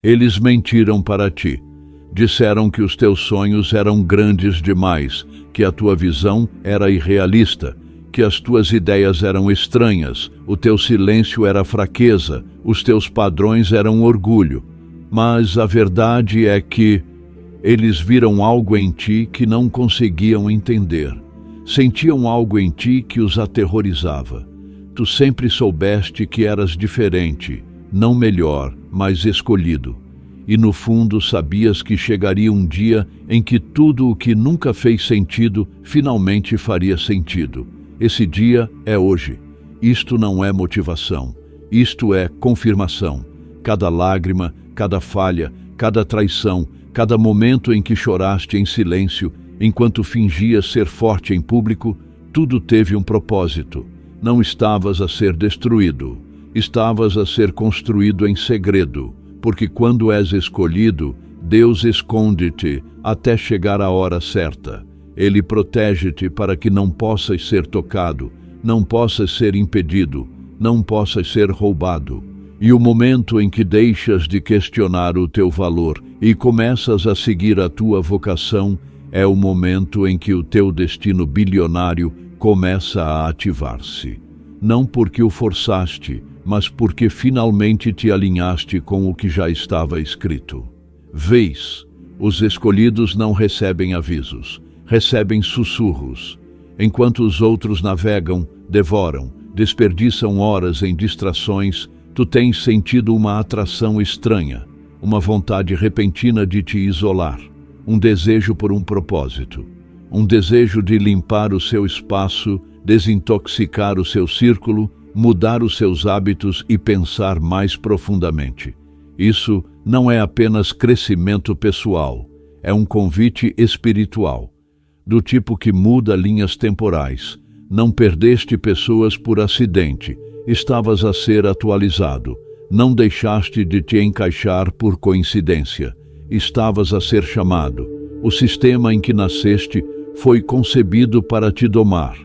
Eles mentiram para ti. Disseram que os teus sonhos eram grandes demais, que a tua visão era irrealista, que as tuas ideias eram estranhas, o teu silêncio era fraqueza, os teus padrões eram orgulho. Mas a verdade é que eles viram algo em ti que não conseguiam entender. Sentiam algo em ti que os aterrorizava. Tu sempre soubeste que eras diferente, não melhor, mas escolhido. E no fundo sabias que chegaria um dia em que tudo o que nunca fez sentido finalmente faria sentido. Esse dia é hoje. Isto não é motivação. Isto é confirmação. Cada lágrima, cada falha, cada traição, cada momento em que choraste em silêncio, enquanto fingias ser forte em público, tudo teve um propósito. Não estavas a ser destruído. Estavas a ser construído em segredo, porque quando és escolhido, Deus esconde-te até chegar a hora certa. Ele protege-te para que não possas ser tocado, não possas ser impedido, não possas ser roubado. E o momento em que deixas de questionar o teu valor e começas a seguir a tua vocação é o momento em que o teu destino bilionário começa a ativar-se. Não porque o forçaste, mas porque finalmente te alinhaste com o que já estava escrito. Vês, os escolhidos não recebem avisos, recebem sussurros. Enquanto os outros navegam, devoram, desperdiçam horas em distrações, tu tens sentido uma atração estranha, uma vontade repentina de te isolar, um desejo por um propósito, um desejo de limpar o seu espaço, desintoxicar o seu círculo, mudar os seus hábitos e pensar mais profundamente. Isso não é apenas crescimento pessoal, é um convite espiritual, do tipo que muda linhas temporais. Não perdeste pessoas por acidente, estavas a ser atualizado. Não deixaste de te encaixar por coincidência, estavas a ser chamado. O sistema em que nasceste foi concebido para te domar,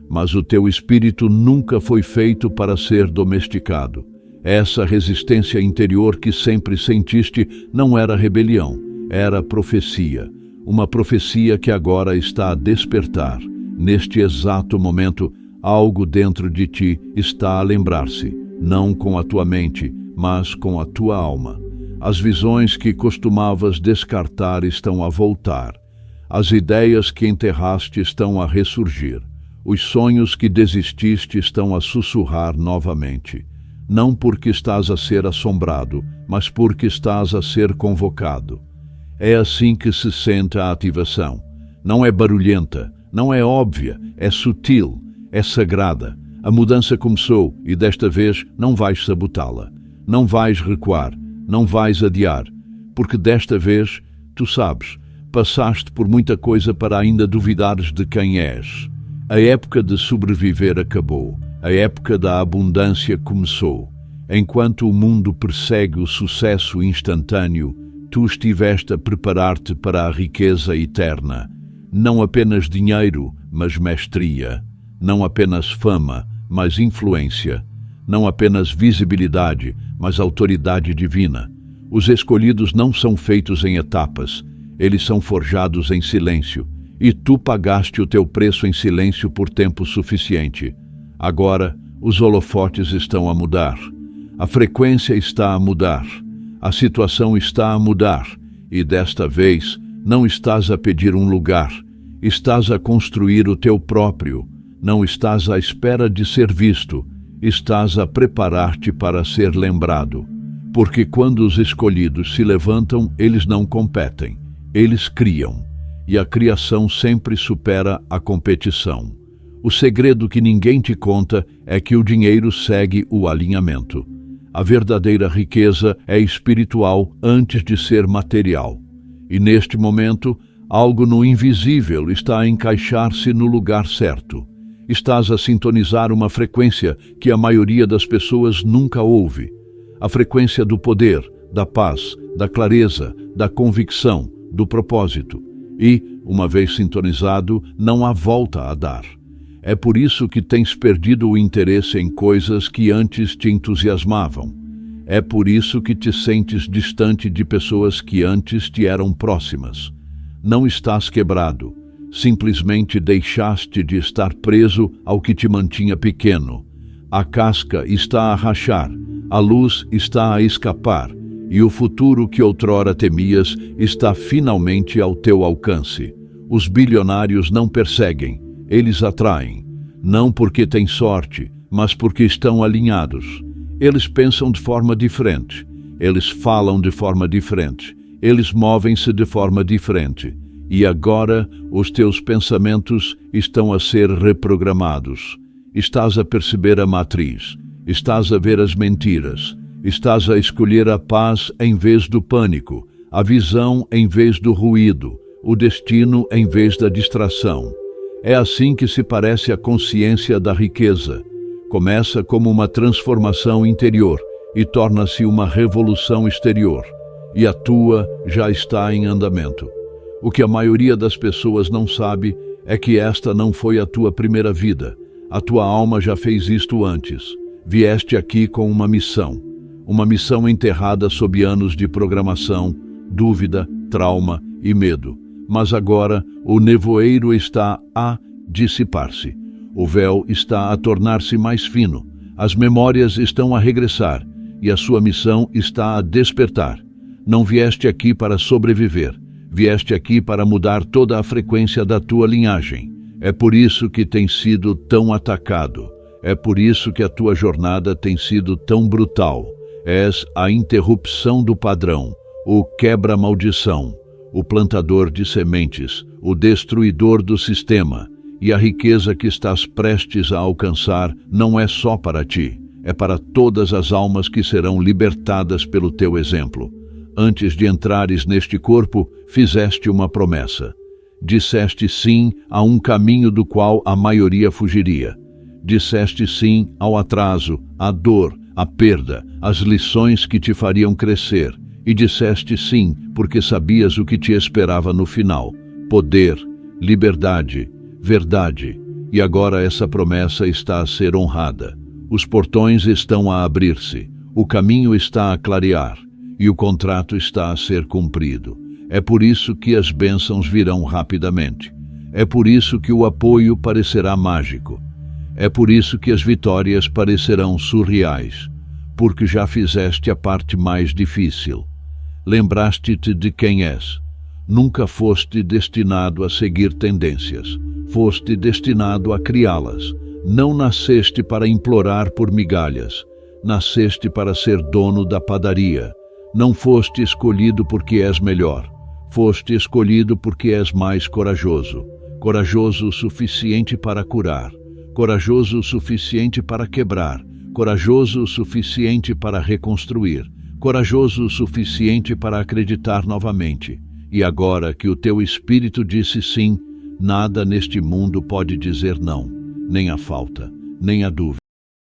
mas o teu espírito nunca foi feito para ser domesticado. Essa resistência interior que sempre sentiste não era rebelião, era profecia. Uma profecia que agora está a despertar. Neste exato momento, algo dentro de ti está a lembrar-se, não com a tua mente, mas com a tua alma. As visões que costumavas descartar estão a voltar. As ideias que enterraste estão a ressurgir. Os sonhos que desististe estão a sussurrar novamente. Não porque estás a ser assombrado, mas porque estás a ser convocado. É assim que se sente a ativação. Não é barulhenta, não é óbvia, é sutil, é sagrada. A mudança começou e desta vez não vais sabotá-la. Não vais recuar, não vais adiar, porque desta vez, tu sabes, passaste por muita coisa para ainda duvidares de quem és. A época de sobreviver acabou, a época da abundância começou. Enquanto o mundo persegue o sucesso instantâneo, tu estiveste a preparar-te para a riqueza eterna. Não apenas dinheiro, mas mestria. Não apenas fama, mas influência. Não apenas visibilidade, mas autoridade divina. Os escolhidos não são feitos em etapas, eles são forjados em silêncio. E tu pagaste o teu preço em silêncio por tempo suficiente. Agora, os holofotes estão a mudar. A frequência está a mudar. A situação está a mudar. E desta vez, não estás a pedir um lugar. Estás a construir o teu próprio. Não estás à espera de ser visto. Estás a preparar-te para ser lembrado. Porque quando os escolhidos se levantam, eles não competem. Eles criam. E a criação sempre supera a competição. O segredo que ninguém te conta é que o dinheiro segue o alinhamento. A verdadeira riqueza é espiritual antes de ser material. E neste momento, algo no invisível está a encaixar-se no lugar certo. Estás a sintonizar uma frequência que a maioria das pessoas nunca ouve. A frequência do poder, da paz, da clareza, da convicção, do propósito. E, uma vez sintonizado, não há volta a dar. É por isso que tens perdido o interesse em coisas que antes te entusiasmavam. É por isso que te sentes distante de pessoas que antes te eram próximas. Não estás quebrado, simplesmente deixaste de estar preso ao que te mantinha pequeno. A casca está a rachar, a luz está a escapar, e o futuro que outrora temias está finalmente ao teu alcance. Os bilionários não perseguem, eles atraem, não porque têm sorte, mas porque estão alinhados. Eles pensam de forma diferente, eles falam de forma diferente, eles movem-se de forma diferente. E agora os teus pensamentos estão a ser reprogramados. Estás a perceber a matriz, estás a ver as mentiras, estás a escolher a paz em vez do pânico, a visão em vez do ruído, o destino em vez da distração. É assim que se parece a consciência da riqueza. Começa como uma transformação interior e torna-se uma revolução exterior. E a tua já está em andamento. O que a maioria das pessoas não sabe é que esta não foi a tua primeira vida. A tua alma já fez isto antes. Vieste aqui com uma missão enterrada sob anos de programação, dúvida, trauma e medo. Mas agora o nevoeiro está a dissipar-se. O véu está a tornar-se mais fino. As memórias estão a regressar e a sua missão está a despertar. Não vieste aqui para sobreviver. Vieste aqui para mudar toda a frequência da tua linhagem. É por isso que tem sido tão atacado. É por isso que a tua jornada tem sido tão brutal. És a interrupção do padrão, o quebra-maldição, o plantador de sementes, o destruidor do sistema. E a riqueza que estás prestes a alcançar não é só para ti, é para todas as almas que serão libertadas pelo teu exemplo. Antes de entrares neste corpo, fizeste uma promessa. Disseste sim a um caminho do qual a maioria fugiria. Disseste sim ao atraso, à dor, à perda, às lições que te fariam crescer. E disseste sim porque sabias o que te esperava no final. Poder, liberdade, verdade. E agora essa promessa está a ser honrada. Os portões estão a abrir-se. O caminho está a clarear. E o contrato está a ser cumprido. É por isso que as bênçãos virão rapidamente. É por isso que o apoio parecerá mágico. É por isso que as vitórias parecerão surreais. Porque já fizeste a parte mais difícil. Lembraste-te de quem és. Nunca foste destinado a seguir tendências. Foste destinado a criá-las. Não nasceste para implorar por migalhas. Nasceste para ser dono da padaria. Não foste escolhido porque és melhor. Foste escolhido porque és mais corajoso. Corajoso o suficiente para curar. Corajoso o suficiente para quebrar. Corajoso o suficiente para reconstruir. Corajoso o suficiente para acreditar novamente. E agora que o teu espírito disse sim, nada neste mundo pode dizer não. Nem a falta, nem a dúvida,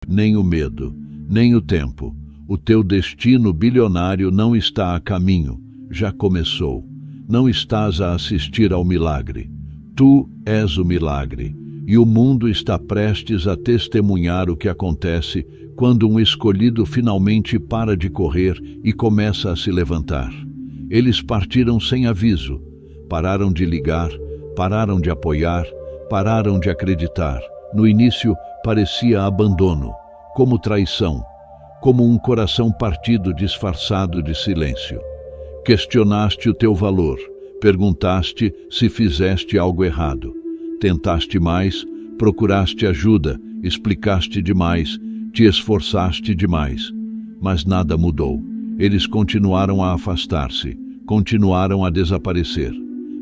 nem o medo, nem o tempo. O teu destino bilionário não está a caminho, já começou. Não estás a assistir ao milagre. Tu és o milagre, e o mundo está prestes a testemunhar o que acontece quando um escolhido finalmente para de correr e começa a se levantar. Eles partiram sem aviso, pararam de ligar, pararam de apoiar, pararam de acreditar. No início parecia abandono, como traição, como um coração partido disfarçado de silêncio. Questionaste o teu valor, perguntaste se fizeste algo errado. Tentaste mais, procuraste ajuda, explicaste demais, te esforçaste demais. Mas nada mudou. Eles continuaram a afastar-se, continuaram a desaparecer.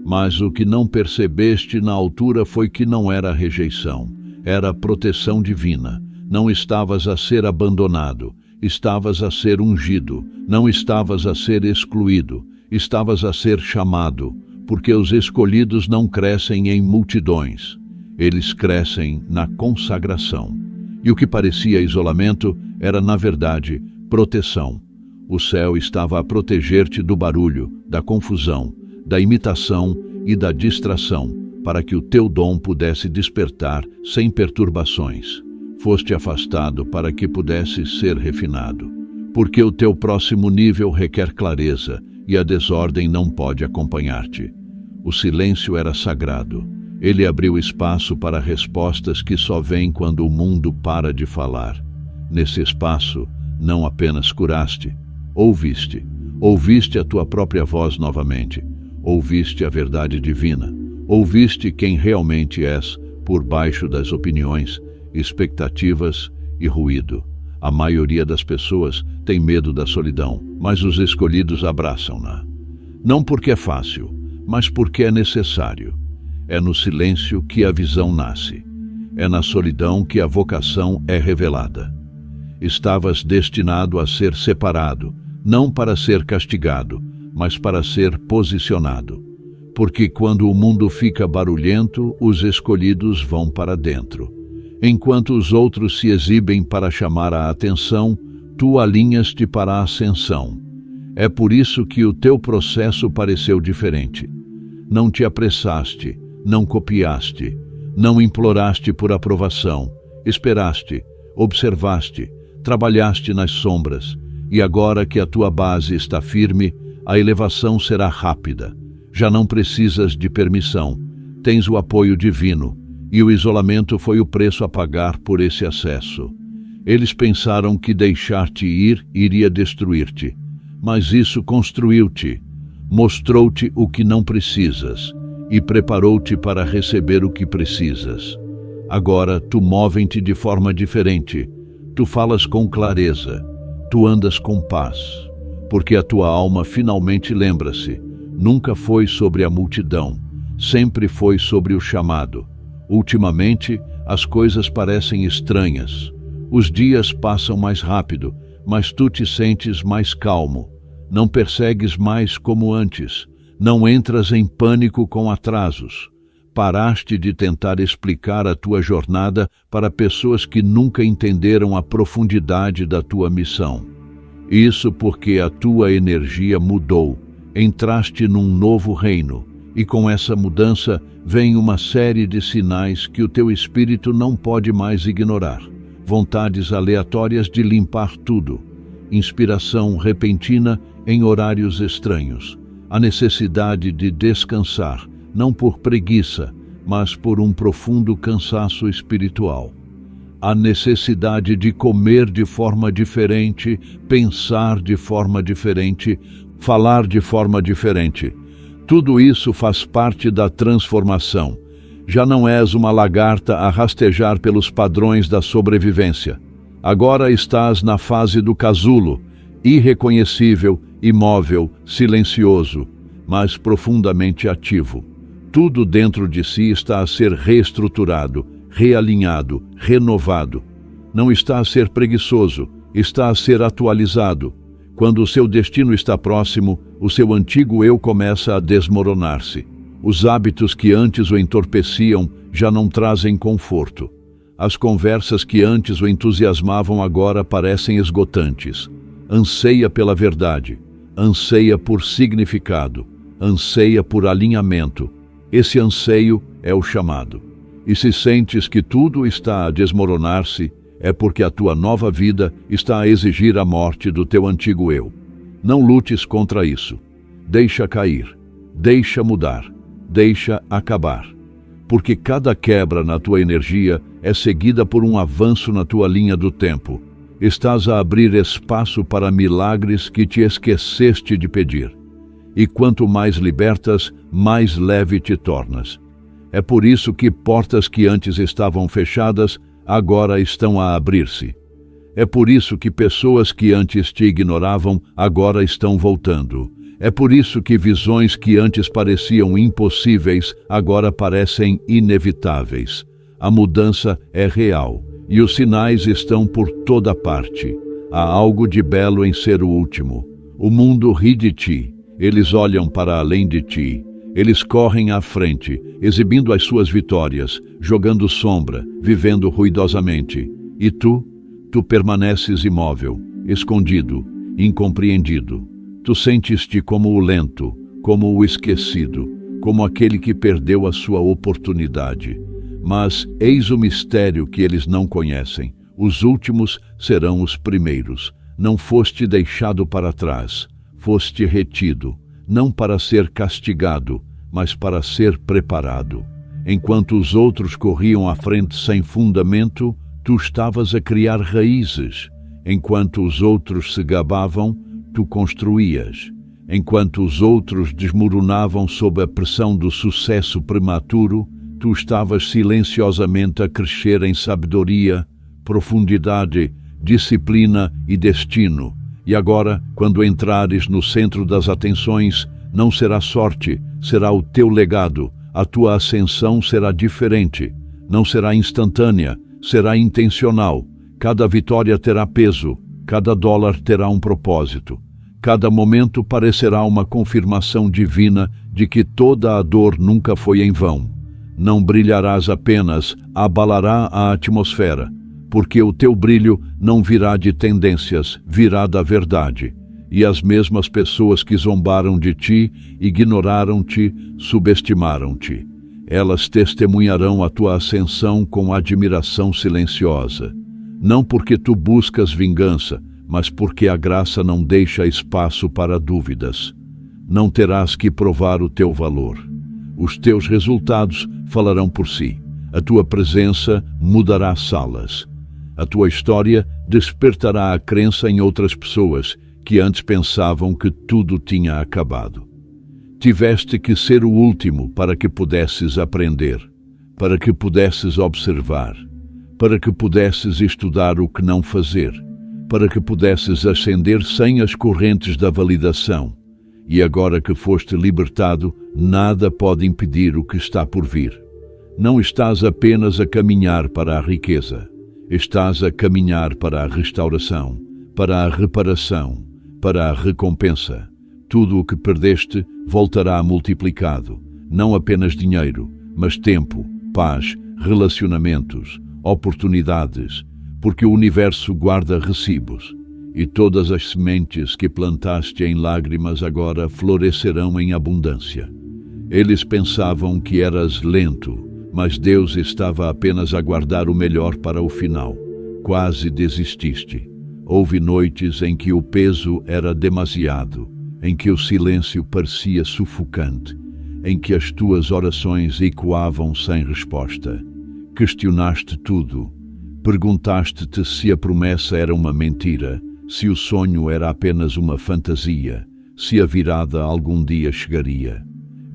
Mas o que não percebeste na altura foi que não era rejeição, era proteção divina. Não estavas a ser abandonado, estavas a ser ungido, não estavas a ser excluído, estavas a ser chamado, porque os escolhidos não crescem em multidões, eles crescem na consagração. E o que parecia isolamento era, na verdade, proteção. O céu estava a proteger-te do barulho, da confusão, da imitação e da distração, para que o teu dom pudesse despertar sem perturbações. Foste afastado para que pudesse ser refinado. porque o teu próximo nível requer clareza e a desordem não pode acompanhar-te. O silêncio era sagrado. Ele abriu espaço para respostas que só vêm quando o mundo para de falar. Nesse espaço, não apenas curaste, ouviste a tua própria voz novamente, ouviste a verdade divina, ouviste quem realmente és por baixo das opiniões, expectativas e ruído. A maioria das pessoas tem medo da solidão, mas os escolhidos abraçam-na. Não porque é fácil, mas porque é necessário. É no silêncio que a visão nasce. É na solidão que a vocação é revelada. Estavas destinado a ser separado, não para ser castigado, mas para ser posicionado. Porque quando o mundo fica barulhento, os escolhidos vão para dentro. Enquanto os outros se exibem para chamar a atenção, tu alinhas-te para a ascensão. É por isso que o teu processo pareceu diferente. Não te apressaste, não copiaste, não imploraste por aprovação, esperaste, observaste, trabalhaste nas sombras, e agora que a tua base está firme, a elevação será rápida. Já não precisas de permissão, tens o apoio divino, e o isolamento foi o preço a pagar por esse acesso. Eles pensaram que deixar-te ir iria destruir-te, mas isso construiu-te, mostrou-te o que não precisas e preparou-te para receber o que precisas. Agora tu movem-te de forma diferente, tu falas com clareza, tu andas com paz, porque a tua alma finalmente lembra-se, nunca foi sobre a multidão, sempre foi sobre o chamado. Ultimamente, as coisas parecem estranhas. Os dias passam mais rápido, mas tu te sentes mais calmo. Não persegues mais como antes. Não entras em pânico com atrasos. Paraste de tentar explicar a tua jornada para pessoas que nunca entenderam a profundidade da tua missão. Isso porque a tua energia mudou. Entraste num novo reino. E com essa mudança vem uma série de sinais que o teu espírito não pode mais ignorar. Vontades aleatórias de limpar tudo. Inspiração repentina em horários estranhos. A necessidade de descansar, não por preguiça, mas por um profundo cansaço espiritual. A necessidade de comer de forma diferente, pensar de forma diferente, falar de forma diferente. Tudo isso faz parte da transformação. Já não és uma lagarta a rastejar pelos padrões da sobrevivência. Agora estás na fase do casulo, irreconhecível, imóvel, silencioso, mas profundamente ativo. Tudo dentro de si está a ser reestruturado, realinhado, renovado. Não está a ser preguiçoso, está a ser atualizado. Quando o seu destino está próximo, o seu antigo eu começa a desmoronar-se. Os hábitos que antes o entorpeciam já não trazem conforto. As conversas que antes o entusiasmavam agora parecem esgotantes. Anseia pela verdade, anseia por significado, anseia por alinhamento. Esse anseio é o chamado. E se sentes que tudo está a desmoronar-se, é porque a tua nova vida está a exigir a morte do teu antigo eu. Não lutes contra isso. Deixa cair, deixa mudar, deixa acabar. Porque cada quebra na tua energia é seguida por um avanço na tua linha do tempo. Estás a abrir espaço para milagres que te esqueceste de pedir. E quanto mais libertas, mais leve te tornas. É por isso que portas que antes estavam fechadas, agora estão a abrir-se. É por isso que pessoas que antes te ignoravam, agora estão voltando. É por isso que visões que antes pareciam impossíveis, agora parecem inevitáveis. A mudança é real, e os sinais estão por toda parte. Há algo de belo em ser o último. O mundo ri de ti, eles olham para além de ti. Eles correm à frente, exibindo as suas vitórias, jogando sombra, vivendo ruidosamente. E tu permaneces imóvel, escondido, incompreendido. Tu sentes-te como o lento, como o esquecido, como aquele que perdeu a sua oportunidade. Mas eis o mistério que eles não conhecem. Os últimos serão os primeiros. Não foste deixado para trás, foste retido, não para ser castigado, mas para ser preparado. Enquanto os outros corriam à frente sem fundamento, tu estavas a criar raízes. Enquanto os outros se gabavam, tu construías. Enquanto os outros desmoronavam sob a pressão do sucesso prematuro, tu estavas silenciosamente a crescer em sabedoria, profundidade, disciplina e destino. E agora, quando entrares no centro das atenções, não será sorte, será o teu legado. A tua ascensão será diferente. Não será instantânea, será intencional. Cada vitória terá peso, cada dólar terá um propósito. Cada momento parecerá uma confirmação divina de que toda a dor nunca foi em vão. Não brilharás apenas, abalará a atmosfera, porque o teu brilho não virá de tendências, virá da verdade. E as mesmas pessoas que zombaram de ti, ignoraram-te, subestimaram-te. Elas testemunharão a tua ascensão com admiração silenciosa. Não porque tu buscas vingança, mas porque a graça não deixa espaço para dúvidas. Não terás que provar o teu valor. Os teus resultados falarão por si. A tua presença mudará salas. A tua história despertará a crença em outras pessoas que antes pensavam que tudo tinha acabado. Tiveste que ser o último para que pudesses aprender, para que pudesses observar, para que pudesses estudar o que não fazer, para que pudesses ascender sem as correntes da validação. E agora que foste libertado, nada pode impedir o que está por vir. Não estás apenas a caminhar para a riqueza, estás a caminhar para a restauração, para a reparação, para a recompensa. Tudo o que perdeste voltará multiplicado, não apenas dinheiro, mas tempo, paz, relacionamentos, oportunidades, porque o universo guarda recibos, e todas as sementes que plantaste em lágrimas agora florescerão em abundância. Eles pensavam que eras lento, mas Deus estava apenas a guardar o melhor para o final. Quase desististe. Houve noites em que o peso era demasiado, em que o silêncio parecia sufocante, em que as tuas orações ecoavam sem resposta. Questionaste tudo. Perguntaste-te se a promessa era uma mentira, se o sonho era apenas uma fantasia, se a virada algum dia chegaria.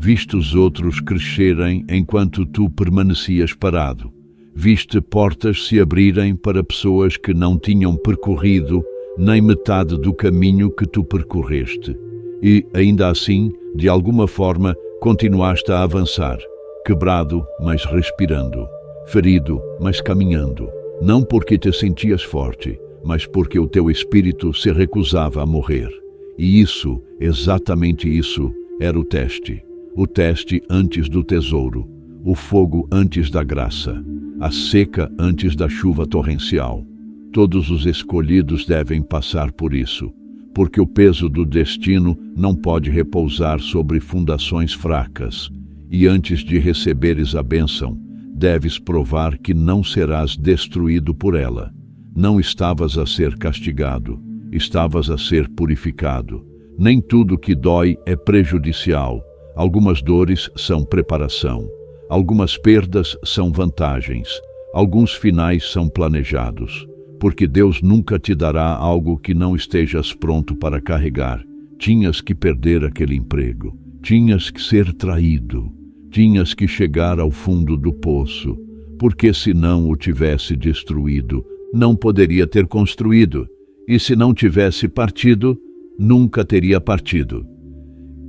Viste os outros crescerem enquanto tu permanecias parado. Viste portas se abrirem para pessoas que não tinham percorrido nem metade do caminho que tu percorreste. E, ainda assim, de alguma forma, continuaste a avançar, quebrado, mas respirando, ferido, mas caminhando. Não porque te sentias forte, mas porque o teu espírito se recusava a morrer. E isso, exatamente isso, era o teste. O teste antes do tesouro, o fogo antes da graça, a seca antes da chuva torrencial. Todos os escolhidos devem passar por isso, porque o peso do destino não pode repousar sobre fundações fracas. E antes de receberes a bênção, deves provar que não serás destruído por ela. Não estavas a ser castigado, estavas a ser purificado. Nem tudo que dói é prejudicial. Algumas dores são preparação. Algumas perdas são vantagens. Alguns finais são planejados. Porque Deus nunca te dará algo que não estejas pronto para carregar. Tinhas que perder aquele emprego. Tinhas que ser traído. Tinhas que chegar ao fundo do poço. Porque se não o tivesse destruído, não poderia ter construído. E se não tivesse partido, nunca teria partido.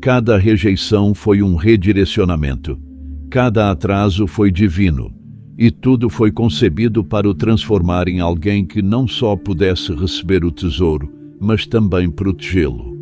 Cada rejeição foi um redirecionamento. Cada atraso foi divino. E tudo foi concebido para o transformar em alguém que não só pudesse receber o tesouro, mas também protegê-lo.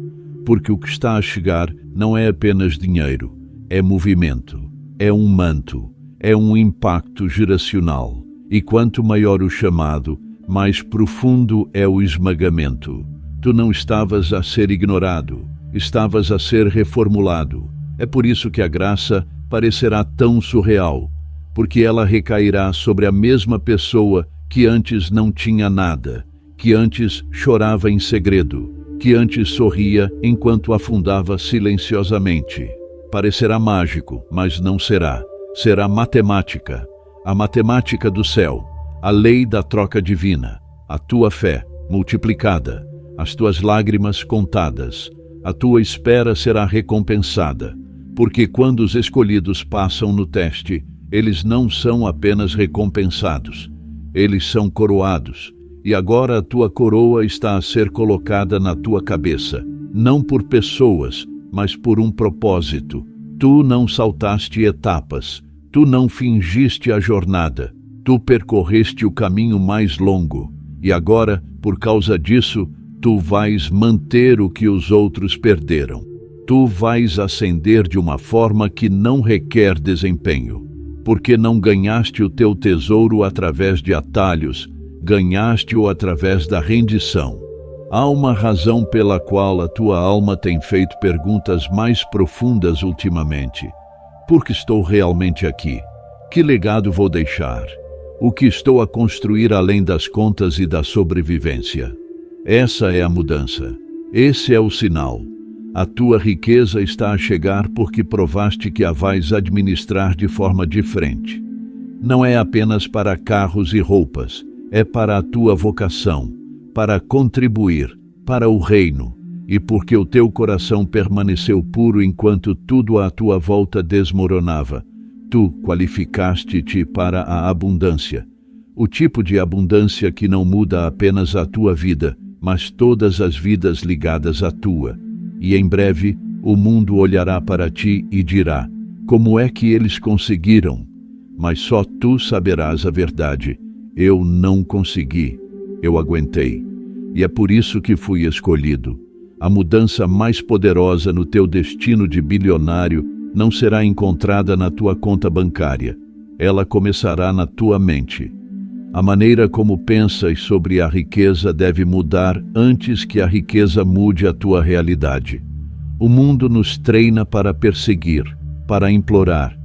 Porque o que está a chegar não é apenas dinheiro, é movimento, é um manto, é um impacto geracional. E quanto maior o chamado, mais profundo é o esmagamento. Tu não estavas a ser ignorado, estavas a ser reformulado. É por isso que a graça parecerá tão surreal, porque ela recairá sobre a mesma pessoa que antes não tinha nada, que antes chorava em segredo, que antes sorria enquanto afundava silenciosamente. Parecerá mágico, mas não será. Será matemática, a matemática do céu, a lei da troca divina, a tua fé multiplicada, as tuas lágrimas contadas, a tua espera será recompensada, porque quando os escolhidos passam no teste, eles não são apenas recompensados, eles são coroados, e agora a tua coroa está a ser colocada na tua cabeça, não por pessoas, mas por um propósito. Tu não saltaste etapas, tu não fingiste a jornada, tu percorreste o caminho mais longo, e agora, por causa disso, tu vais manter o que os outros perderam. Tu vais ascender de uma forma que não requer desempenho, porque não ganhaste o teu tesouro através de atalhos, ganhaste-o através da rendição. Há uma razão pela qual a tua alma tem feito perguntas mais profundas ultimamente. Por que estou realmente aqui? Que legado vou deixar? O que estou a construir além das contas e da sobrevivência? Essa é a mudança. Esse é o sinal. A tua riqueza está a chegar porque provaste que a vais administrar de forma diferente. Não é apenas para carros e roupas, é para a tua vocação, para contribuir, para o reino, e porque o teu coração permaneceu puro enquanto tudo à tua volta desmoronava, tu qualificaste-te para a abundância. O tipo de abundância que não muda apenas a tua vida, mas todas as vidas ligadas à tua. E em breve, o mundo olhará para ti e dirá: como é que eles conseguiram? Mas só tu saberás a verdade. Eu não consegui, eu aguentei. E é por isso que fui escolhido. A mudança mais poderosa no teu destino de bilionário não será encontrada na tua conta bancária. Ela começará na tua mente. A maneira como pensas sobre a riqueza deve mudar antes que a riqueza mude a tua realidade. O mundo nos treina para perseguir, para implorar,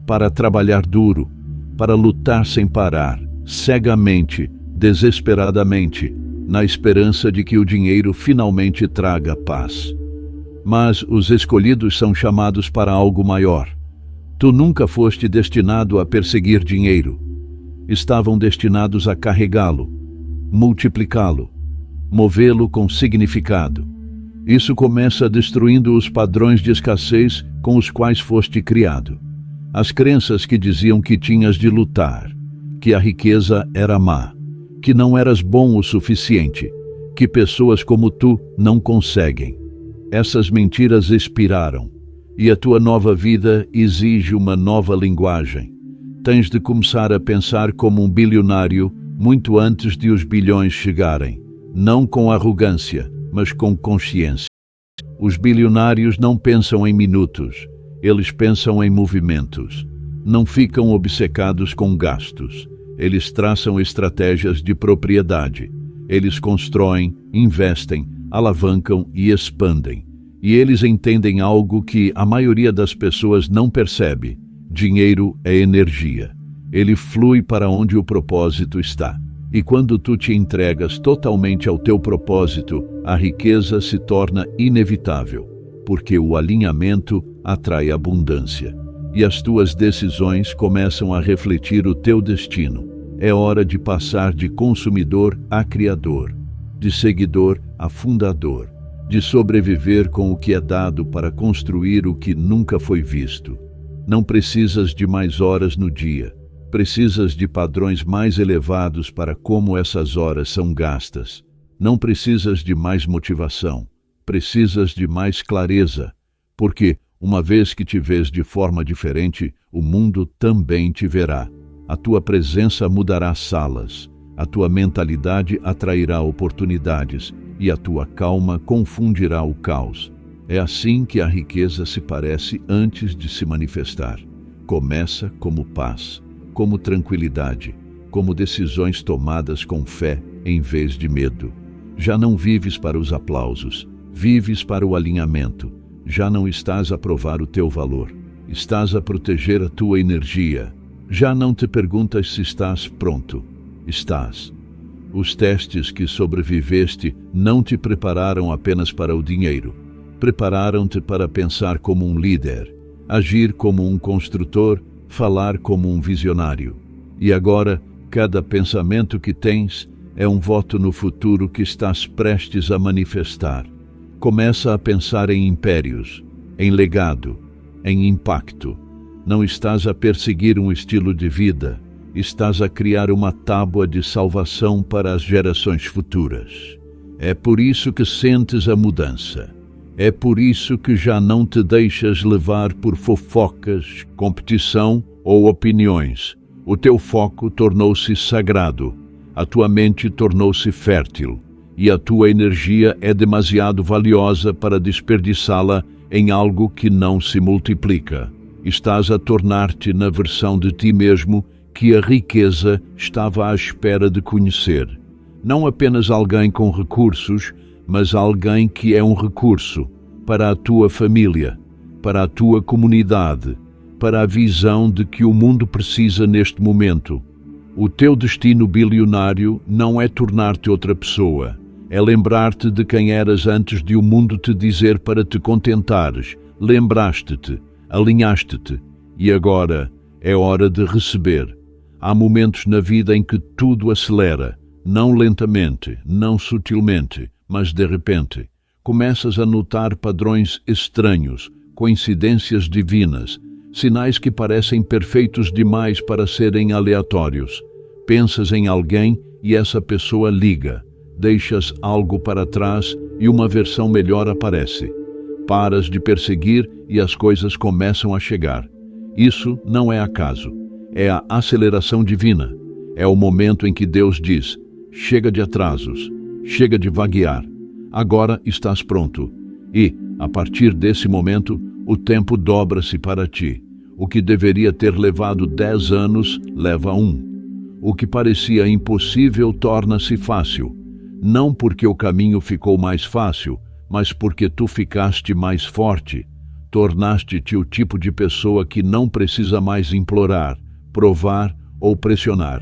para trabalhar duro, para lutar sem parar, cegamente, desesperadamente, na esperança de que o dinheiro finalmente traga paz. Mas os escolhidos são chamados para algo maior. Tu nunca foste destinado a perseguir dinheiro. Estavam destinados a carregá-lo, multiplicá-lo, movê-lo com significado. Isso começa destruindo os padrões de escassez com os quais foste criado. As crenças que diziam que tinhas de lutar, que a riqueza era má, que não eras bom o suficiente, que pessoas como tu não conseguem. Essas mentiras expiraram, e a tua nova vida exige uma nova linguagem. Tens de começar a pensar como um bilionário muito antes de os bilhões chegarem, não com arrogância, mas com consciência. Os bilionários não pensam em minutos, eles pensam em movimentos. Não ficam obcecados com gastos. Eles traçam estratégias de propriedade. Eles constroem, investem, alavancam e expandem. E eles entendem algo que a maioria das pessoas não percebe. Dinheiro é energia. Ele flui para onde o propósito está. E quando tu te entregas totalmente ao teu propósito, a riqueza se torna inevitável, porque o alinhamento atrai abundância. E as tuas decisões começam a refletir o teu destino. É hora de passar de consumidor a criador, de seguidor a fundador, de sobreviver com o que é dado para construir o que nunca foi visto. Não precisas de mais horas no dia. Precisas de padrões mais elevados para como essas horas são gastas. Não precisas de mais motivação. Precisas de mais clareza. Porque, uma vez que te vês de forma diferente, o mundo também te verá. A tua presença mudará salas. A tua mentalidade atrairá oportunidades. E a tua calma confundirá o caos. É assim que a riqueza se parece antes de se manifestar. Começa como paz, como tranquilidade, como decisões tomadas com fé em vez de medo. Já não vives para os aplausos, vives para o alinhamento. Já não estás a provar o teu valor, estás a proteger a tua energia. Já não te perguntas se estás pronto, estás. Os testes que sobreviveste não te prepararam apenas para o dinheiro. Prepararam-te para pensar como um líder, agir como um construtor, falar como um visionário. E agora, cada pensamento que tens é um voto no futuro que estás prestes a manifestar. Começa a pensar em impérios, em legado, em impacto. Não estás a perseguir um estilo de vida, estás a criar uma tábua de salvação para as gerações futuras. É por isso que sentes a mudança. É por isso que já não te deixas levar por fofocas, competição ou opiniões. O teu foco tornou-se sagrado, a tua mente tornou-se fértil, e a tua energia é demasiado valiosa para desperdiçá-la em algo que não se multiplica. Estás a tornar-te na versão de ti mesmo que a riqueza estava à espera de conhecer. Não apenas alguém com recursos, mas alguém que é um recurso para a tua família, para a tua comunidade, para a visão de que o mundo precisa neste momento. O teu destino bilionário não é tornar-te outra pessoa, é lembrar-te de quem eras antes de o mundo te dizer para te contentares. Lembraste-te, alinhaste-te, e agora é hora de receber. Há momentos na vida em que tudo acelera, não lentamente, não sutilmente, mas de repente. Começas a notar padrões estranhos, coincidências divinas, sinais que parecem perfeitos demais para serem aleatórios. Pensas em alguém e essa pessoa liga. Deixas algo para trás e uma versão melhor aparece. Paras de perseguir e as coisas começam a chegar. Isso não é acaso. É a aceleração divina. É o momento em que Deus diz: chega de atrasos, chega de vaguear. Agora estás pronto. E, a partir desse momento, o tempo dobra-se para ti. O que deveria ter levado 10 anos, leva 1. O que parecia impossível torna-se fácil. Não porque o caminho ficou mais fácil, mas porque tu ficaste mais forte. Tornaste-te o tipo de pessoa que não precisa mais implorar, provar ou pressionar.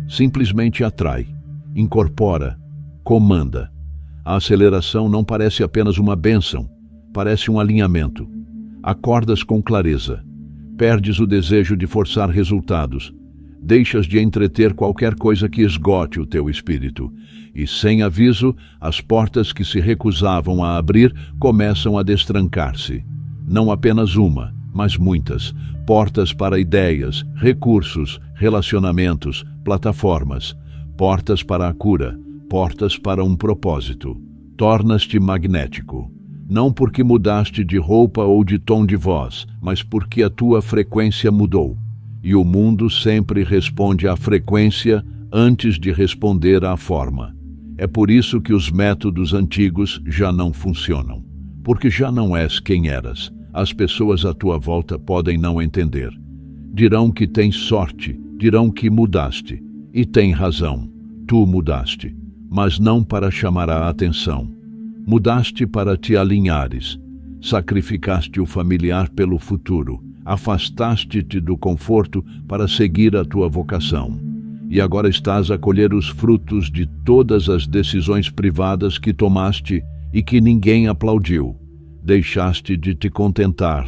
Simplesmente atrai, incorpora, comanda. A aceleração não parece apenas uma bênção, parece um alinhamento. Acordas com clareza, perdes o desejo de forçar resultados, deixas de entreter qualquer coisa que esgote o teu espírito, e sem aviso, as portas que se recusavam a abrir começam a destrancar-se. Não apenas uma, mas muitas, portas para ideias, recursos, relacionamentos, plataformas, portas para a cura, portas para um propósito. Tornas-te magnético, não porque mudaste de roupa ou de tom de voz, mas porque a tua frequência mudou. E o mundo sempre responde à frequência antes de responder à forma. É por isso que os métodos antigos já não funcionam, porque já não és quem eras. As pessoas à tua volta podem não entender. Dirão que tens sorte, dirão que mudaste. E têm razão, tu mudaste. Mas não para chamar a atenção. Mudaste para te alinhares. Sacrificaste o familiar pelo futuro. Afastaste-te do conforto para seguir a tua vocação. E agora estás a colher os frutos de todas as decisões privadas que tomaste e que ninguém aplaudiu. Deixaste de te contentar.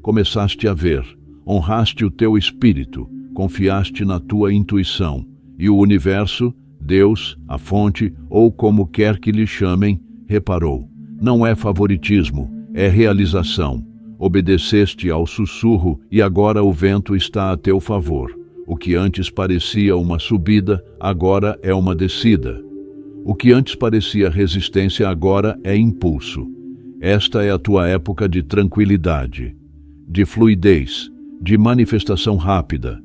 Começaste a ver. Honraste o teu espírito. Confiaste na tua intuição. E o universo, Deus, a fonte, ou como quer que lhe chamem, reparou. Não é favoritismo, é realização. Obedeceste ao sussurro e agora o vento está a teu favor. O que antes parecia uma subida, agora é uma descida. O que antes parecia resistência, agora é impulso. Esta é a tua época de tranquilidade, de fluidez, de manifestação rápida.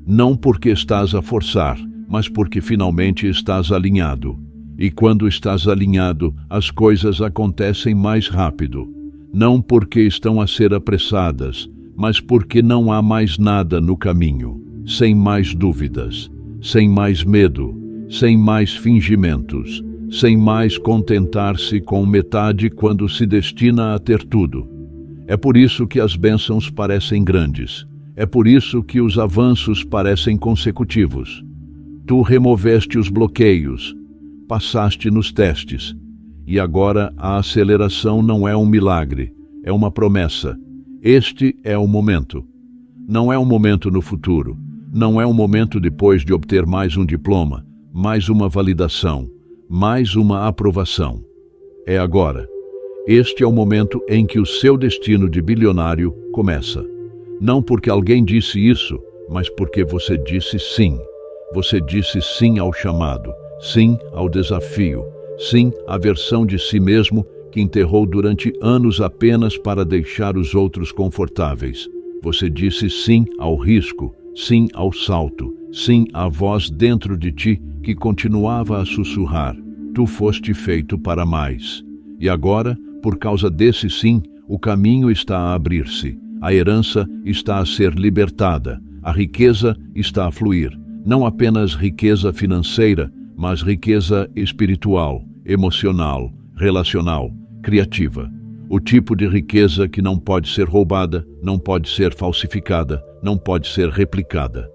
Não porque estás a forçar, mas porque finalmente estás alinhado. E quando estás alinhado, as coisas acontecem mais rápido. Não porque estão a ser apressadas, mas porque não há mais nada no caminho. Sem mais dúvidas, sem mais medo, sem mais fingimentos, sem mais contentar-se com metade quando se destina a ter tudo. É por isso que as bênçãos parecem grandes. É por isso que os avanços parecem consecutivos. Tu removeste os bloqueios, passaste nos testes, e agora a aceleração não é um milagre, é uma promessa. Este é o momento. Não é um momento no futuro, não é um momento depois de obter mais um diploma, mais uma validação, mais uma aprovação. É agora. Este é o momento em que o seu destino de bilionário começa. Não porque alguém disse isso, mas porque você disse sim. Você disse sim ao chamado, sim ao desafio, sim à versão de si mesmo que enterrou durante anos apenas para deixar os outros confortáveis. Você disse sim ao risco, sim ao salto, sim à voz dentro de ti que continuava a sussurrar. Tu foste feito para mais. E agora, por causa desse sim, o caminho está a abrir-se. A herança está a ser libertada. A riqueza está a fluir. Não apenas riqueza financeira, mas riqueza espiritual, emocional, relacional, criativa. O tipo de riqueza que não pode ser roubada, não pode ser falsificada, não pode ser replicada.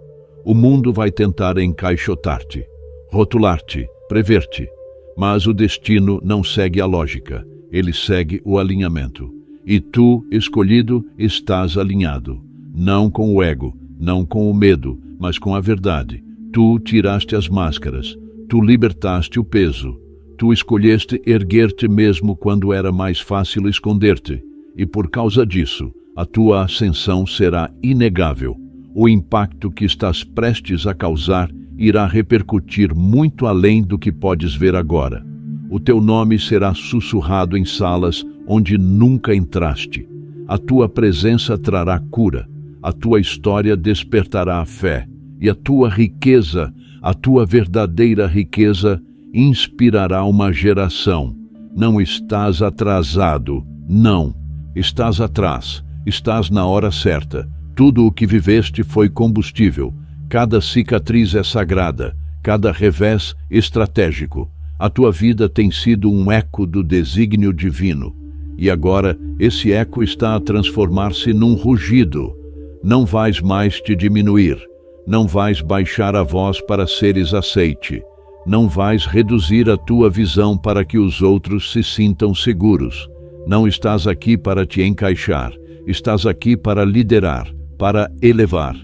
O mundo vai tentar encaixotar-te, rotular-te, prever-te, mas o destino não segue a lógica, ele segue o alinhamento. E tu, escolhido, estás alinhado, não com o ego, não com o medo, mas com a verdade. Tu tiraste as máscaras, tu libertaste o peso, tu escolheste erguer-te mesmo quando era mais fácil esconder-te, e por causa disso, a tua ascensão será inegável. O impacto que estás prestes a causar irá repercutir muito além do que podes ver agora. O teu nome será sussurrado em salas onde nunca entraste. A tua presença trará cura, a tua história despertará a fé, e a tua riqueza, a tua verdadeira riqueza, inspirará uma geração. Não estás atrasado, não. Estás atrás, estás na hora certa. Tudo o que viveste foi combustível. Cada cicatriz é sagrada, cada revés estratégico. A tua vida tem sido um eco do desígnio divino. E agora, esse eco está a transformar-se num rugido. Não vais mais te diminuir. Não vais baixar a voz para seres aceite. Não vais reduzir a tua visão para que os outros se sintam seguros. Não estás aqui para te encaixar. Estás aqui para liderar, para elevar,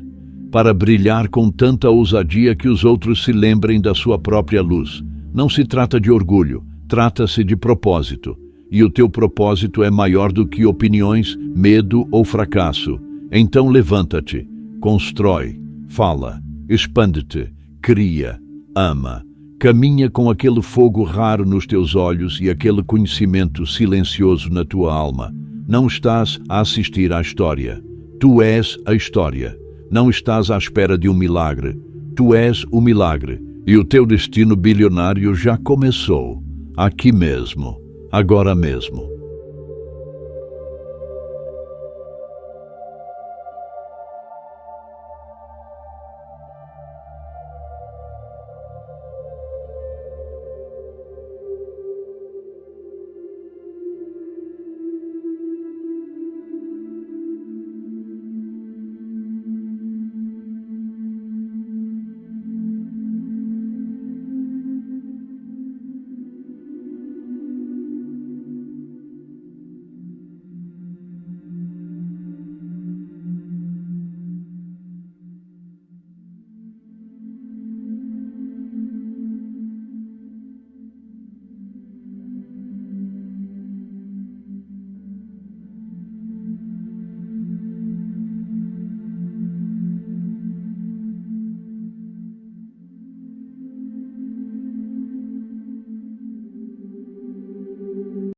para brilhar com tanta ousadia que os outros se lembrem da sua própria luz. Não se trata de orgulho, trata-se de propósito. E o teu propósito é maior do que opiniões, medo ou fracasso. Então levanta-te, constrói, fala, expande-te, cria, ama. Caminha com aquele fogo raro nos teus olhos e aquele conhecimento silencioso na tua alma. Não estás a assistir à história. Tu és a história. Não estás à espera de um milagre. Tu és o milagre. E o teu destino bilionário já começou. Aqui mesmo. Agora mesmo.